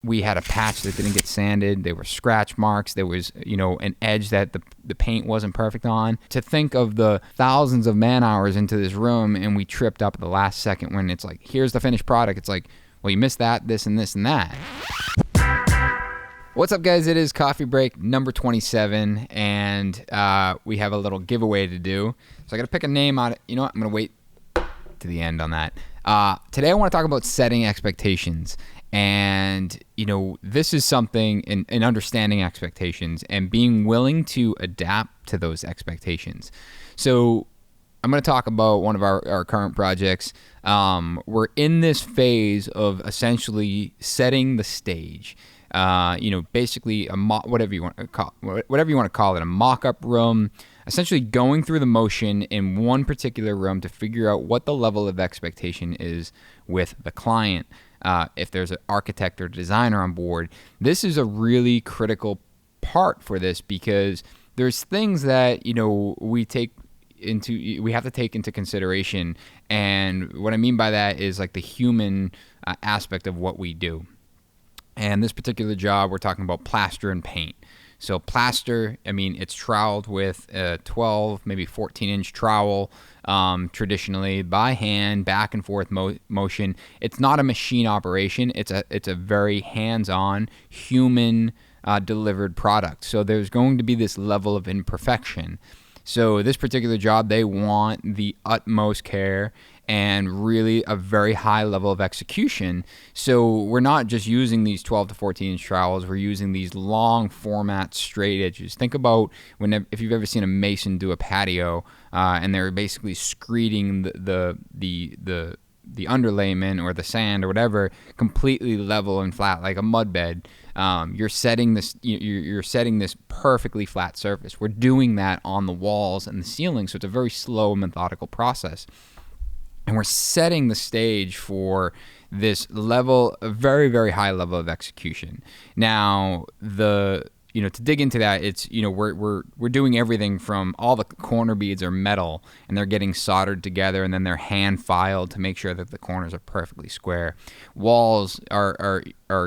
we had a patch that didn't get sanded. There were scratch marks. There was, an edge that the paint wasn't perfect on. To think of the thousands of man hours into this room, and we tripped up at the last second when it's like, here's the finished product. It's like, well, you missed that, this, and this, and that. What's up, guys? It is Coffee Break number 27, and we have a little giveaway to do. So I got to pick a name out. You know what? I'm going to wait to the end on that. Today I want to talk about setting expectations. And, this is something in understanding expectations and being willing to adapt to those expectations. So I'm going to talk about one of our current projects. We're in this phase of essentially setting the stage. Basically whatever you want to call it, a mock-up room, essentially going through the motion in one particular room to figure out what the level of expectation is with the client. If there's an architect or designer on board, this is a really critical part for this, because there's things that, we have to take into consideration. And what I mean by that is like the human aspect of what we do. And this particular job, we're talking about plaster and paint. So plaster, it's troweled with a 12, maybe 14-inch trowel, traditionally by hand, back and forth motion. It's not a machine operation. It's a very hands-on, human delivered product. So there's going to be this level of imperfection. So this particular job, they want the utmost care and really a very high level of execution. So we're not just using these 12 to 14 inch trowels, we're using these long format straight edges. Think about if you've ever seen a mason do a patio, and they're basically screeding the underlayment or the sand or whatever completely level and flat like a mud bed. You're setting this perfectly flat surface. We're doing that on the walls and the ceiling, so it's a very slow, methodical process. And we're setting the stage for this level, a very, very high level of execution. Now, to dig into that, it's, we're doing everything from all the corner beads are metal and they're getting soldered together, and then they're hand filed to make sure that the corners are perfectly square. Walls are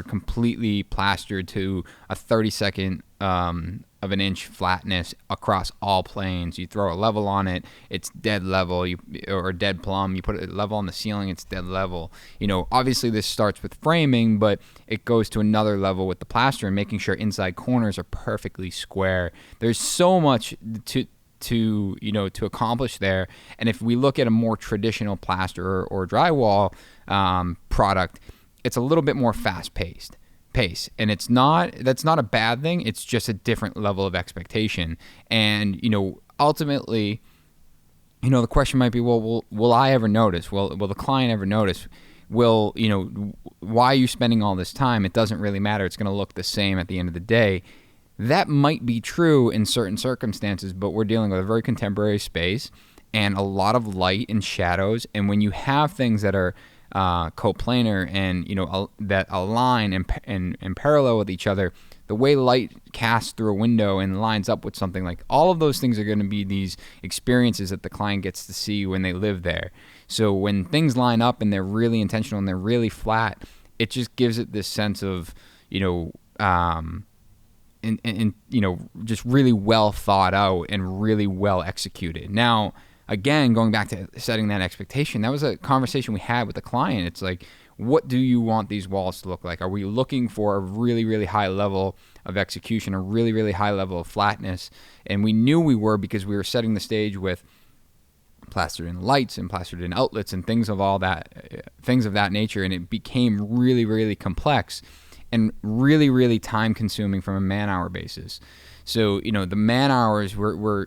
completely plastered to a 32nd of an inch flatness across all planes. You throw a level on it, it's dead level, or dead plumb. You put a level on the ceiling, it's dead level. Obviously this starts with framing, but it goes to another level with the plaster and making sure inside corners are perfectly square. There's so much to accomplish there. And if we look at a more traditional plaster or drywall product, it's a little bit more fast-paced. And that's not a bad thing. It's just a different level of expectation. And, ultimately, the question might be, well, will I ever notice? Will the client ever notice? Why are you spending all this time? It doesn't really matter. It's going to look the same at the end of the day. That might be true in certain circumstances, but we're dealing with a very contemporary space and a lot of light and shadows. And when you have things that are coplanar and that align and parallel with each other, the way light casts through a window and lines up with something, like all of those things are going to be these experiences that the client gets to see when they live there. So when things line up and they're really intentional and they're really flat, it just gives it this sense of just really well thought out and really well executed. Now, again, going back to setting that expectation, that was a conversation we had with the client. It's like, what do you want these walls to look like? Are we looking for a really, really high level of execution, a really, really high level of flatness? And we knew we were, because we were setting the stage with plastered in lights and plastered in outlets and things of that nature. And it became really, really complex and really, really time consuming from a man-hour basis. So, the man hours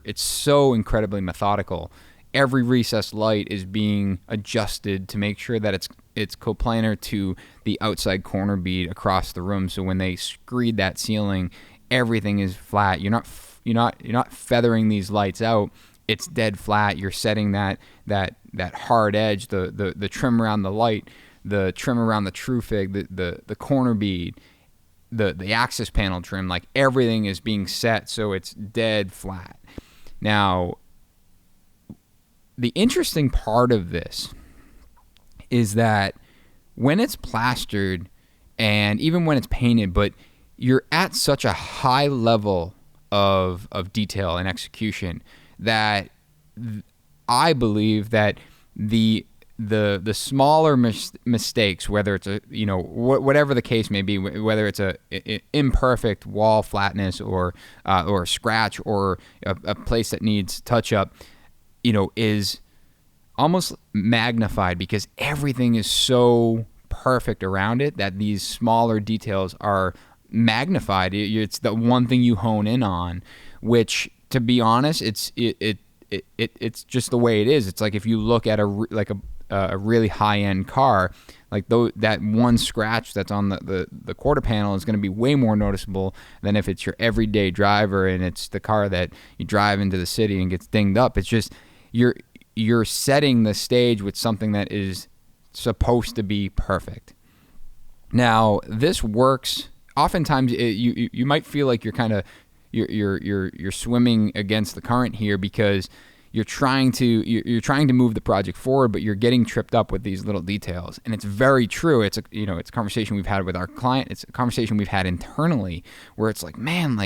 it's so incredibly methodical. Every recessed light is being adjusted to make sure that it's coplanar to the outside corner bead across the room. So when they screed that ceiling, everything is flat. You're not feathering these lights out. It's dead flat. You're setting that hard edge, the trim around the light, the trim around the true fig, the corner bead, the access panel trim, like everything is being set so it's dead flat. Now, the interesting part of this is that when it's plastered, and even when it's painted, but you're at such a high level of detail and execution that I believe that the smaller mistakes, whether it's whatever the case may be, whether it's a imperfect wall flatness or a scratch or a place that needs touch up, is almost magnified because everything is so perfect around it that these smaller details are magnified. It's the one thing you hone in on, which, to be honest, it's just the way it is. It's like if you look at a really high-end car, like that one scratch that's on the quarter panel is going to be way more noticeable than if it's your everyday driver and it's the car that you drive into the city and gets dinged up. It's just you're setting the stage with something that is supposed to be perfect. Now, this works. Oftentimes, you might feel like you're swimming against the current here because you're trying to move the project forward, but you're getting tripped up with these little details. And it's very true. It's a conversation we've had with our client. It's a conversation we've had internally where it's like, man,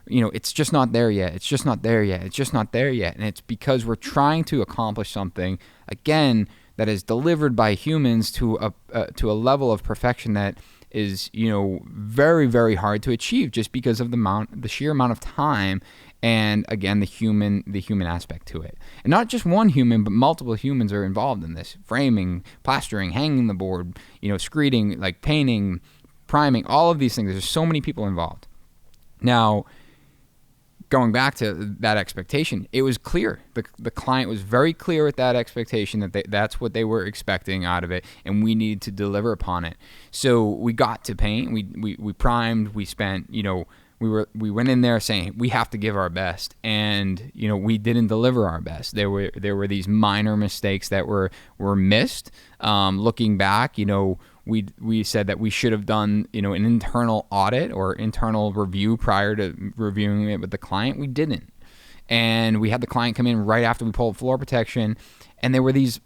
it's just not there yet. It's just not there yet. It's just not there yet. And it's because we're trying to accomplish something, again, that is delivered by humans to a level of perfection that is, very, very hard to achieve just because of the sheer amount of time and, again, the human aspect to it. And not just one human, but multiple humans are involved in this. Framing, plastering, hanging the board, screeding, like painting, priming, all of these things. There's so many people involved. Now, going back to that expectation, it was clear. The client was very clear with that expectation that that's what they were expecting out of it, and we needed to deliver upon it. So we got to paint. We primed. We spent. We went in there saying we have to give our best, and we didn't deliver our best. There were these minor mistakes that were missed. Looking back, we said that we should have done an internal audit or internal review prior to reviewing it with the client. We didn't, and we had the client come in right after we pulled floor protection, and there were these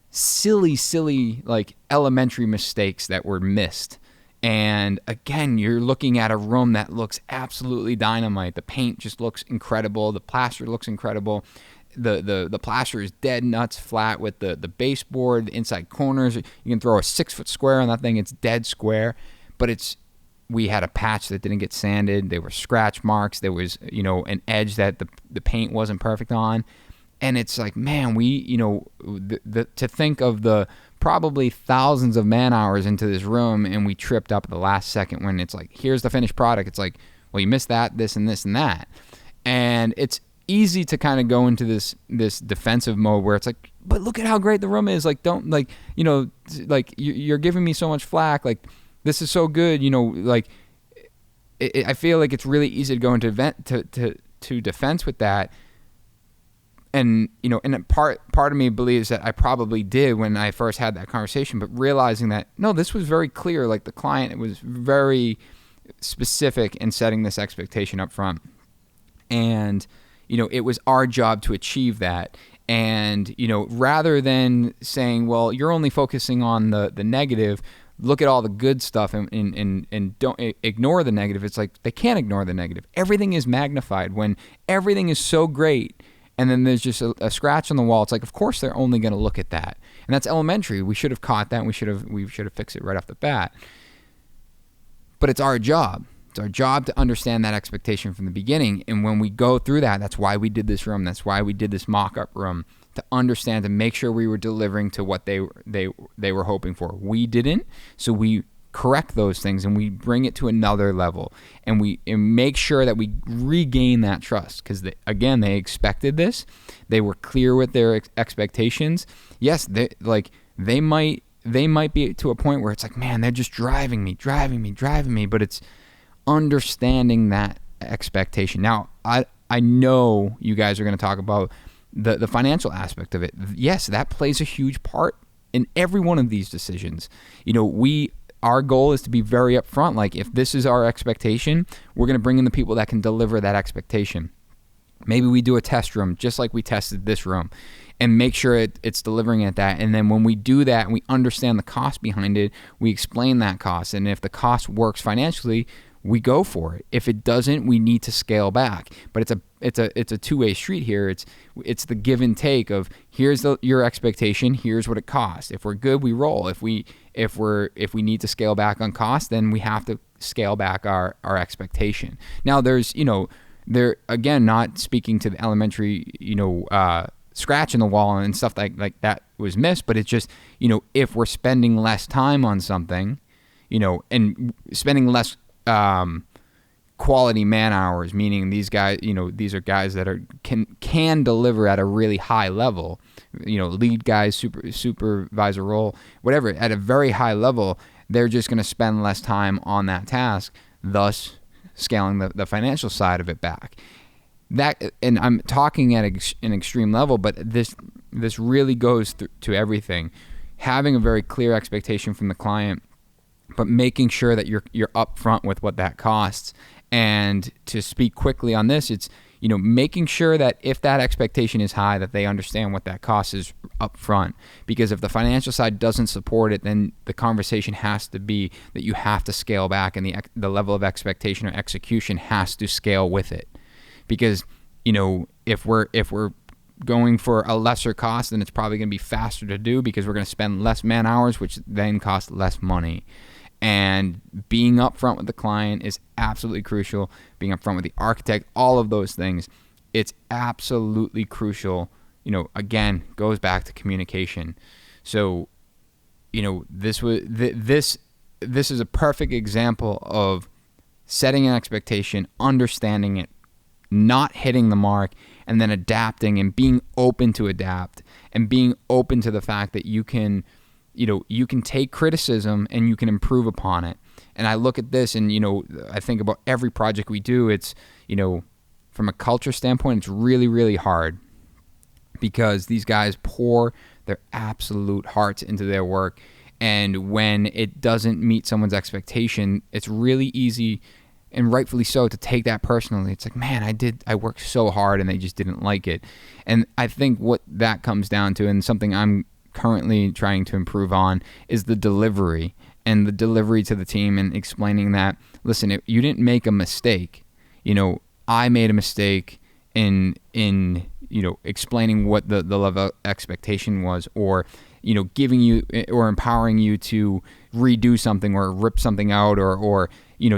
silly like elementary mistakes that were missed. And again, you're looking at a room that looks absolutely dynamite. The paint just looks incredible. The plaster looks incredible. The plaster is dead nuts flat with the baseboard, the inside corners. You can throw a 6-foot square on that thing. It's dead square. But we had a patch that didn't get sanded. There were scratch marks. There was, an edge that the paint wasn't perfect on. And it's like, man, to think of the probably thousands of man hours into this room, and we tripped up at the last second when it's like, here's the finished product. It's like, well, you missed that, this, and this, and that. And it's easy to kind of go into this defensive mode where it's like, but look at how great the room is. Like, don't, like, you're giving me so much flack. Like, this is so good. I feel like it's really easy to go into to defense with that. And, and part of me believes that I probably did when I first had that conversation, but realizing that, no, this was very clear. Like, the client was very specific in setting this expectation up front. And, it was our job to achieve that. And, rather than saying, well, you're only focusing on the negative, look at all the good stuff and don't ignore the negative. It's like, they can't ignore the negative. Everything is magnified when everything is so great. And then there's just a scratch on the wall. It's like, of course, they're only going to look at that. And that's elementary. We should have caught that, and we should have fixed it right off the bat. But it's our job. It's our job to understand that expectation from the beginning. And when we go through that, that's why we did this room. That's why we did this mock-up room, to understand, to make sure we were delivering to what they were hoping for. We didn't, so we correct those things and we bring it to another level, and we make sure that we regain that trust, because they expected this. They were clear with their expectations. Yes, they might be to a point where it's like, man, they're just driving me, but it's understanding that expectation. Now, I know you guys are going to talk about the financial aspect of it. Yes, that plays a huge part in every one of these decisions. Our goal is to be very upfront. Like, if this is our expectation, we're going to bring in the people that can deliver that expectation. Maybe we do a test room just like we tested this room and make sure it's delivering at that. And then when we do that and we understand the cost behind it, we explain that cost. And if the cost works financially, we go for it. If it doesn't, we need to scale back. But it's a two-way street here. It's the give and take of here's your expectation, here's what it costs. If we're good, we roll. If we need to scale back on cost, then we have to scale back our expectation. Now there's, there again, not speaking to the elementary, scratch in the wall and stuff like that was missed, but it's just, if we're spending less time on something, and spending less quality man hours, meaning these guys, these are guys that can deliver at a really high level, lead guys, supervisor role, whatever, at a very high level, they're just going to spend less time on that task, thus scaling the financial side of it back. That, and I'm talking at an extreme level, but this really goes to everything. Having a very clear expectation from the client, but making sure that you're upfront with what that costs. And to speak quickly on this, it's making sure that if that expectation is high, that they understand what that cost is upfront. Because if the financial side doesn't support it, then the conversation has to be that you have to scale back, and the level of expectation or execution has to scale with it. Because if we're going for a lesser cost, then it's probably going to be faster to do because we're going to spend less man hours, which then costs less money. And being upfront with the client is absolutely crucial. Being upfront with the architect, all of those things, it's absolutely crucial. Again, goes back to communication. So, this is a perfect example of setting an expectation, understanding it, not hitting the mark, and then adapting and being open to adapt and being open to the fact that you can take criticism and you can improve upon it. And I look at this and, I think about every project we do. It's, from a culture standpoint, it's really, really hard because these guys pour their absolute hearts into their work. And when it doesn't meet someone's expectation, it's really easy, and rightfully so, to take that personally. It's like, man, I worked so hard and they just didn't like it. And I think what that comes down to, and something I'm currently trying to improve on, is the delivery and the delivery to the team, and explaining that, listen, if you didn't make a mistake, I made a mistake in explaining what the level of expectation was, or giving you or empowering you to redo something or rip something out, or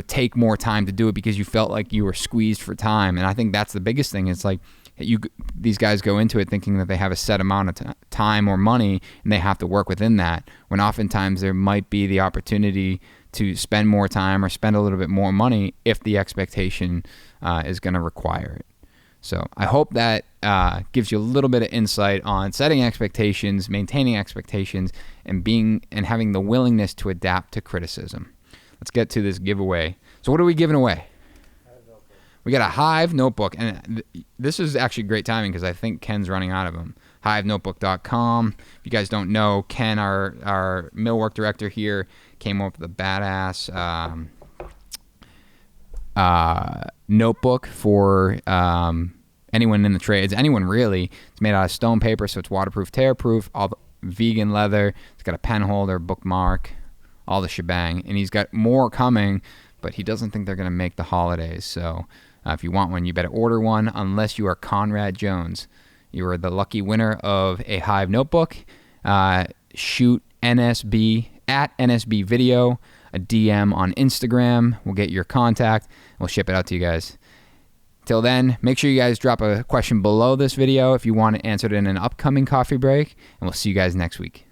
take more time to do it because you felt like you were squeezed for time. And I think that's the biggest thing. It's like these guys go into it thinking that they have a set amount of time or money and they have to work within that, when oftentimes there might be the opportunity to spend more time or spend a little bit more money if the expectation is going to require it. So I hope that gives you a little bit of insight on setting expectations, maintaining expectations, and having the willingness to adapt to criticism. Let's get to this giveaway. So what are we giving away? We got a Hive notebook, and this is actually great timing because I think Ken's running out of them. HiveNotebook.com. If you guys don't know, Ken, our millwork director here, came up with a badass notebook for anyone in the trades, anyone really. It's made out of stone paper, so it's waterproof, tear-proof, all the vegan leather. It's got a pen holder, bookmark, all the shebang. And he's got more coming, but he doesn't think they're going to make the holidays. So if you want one, you better order one, unless you are Conrad Jones. You are the lucky winner of a Hive notebook. Shoot NSB at NSB Video, a DM on Instagram. We'll get your contact. We'll ship it out to you guys. Till then, make sure you guys drop a question below this video if you want it answered in an upcoming coffee break, and we'll see you guys next week.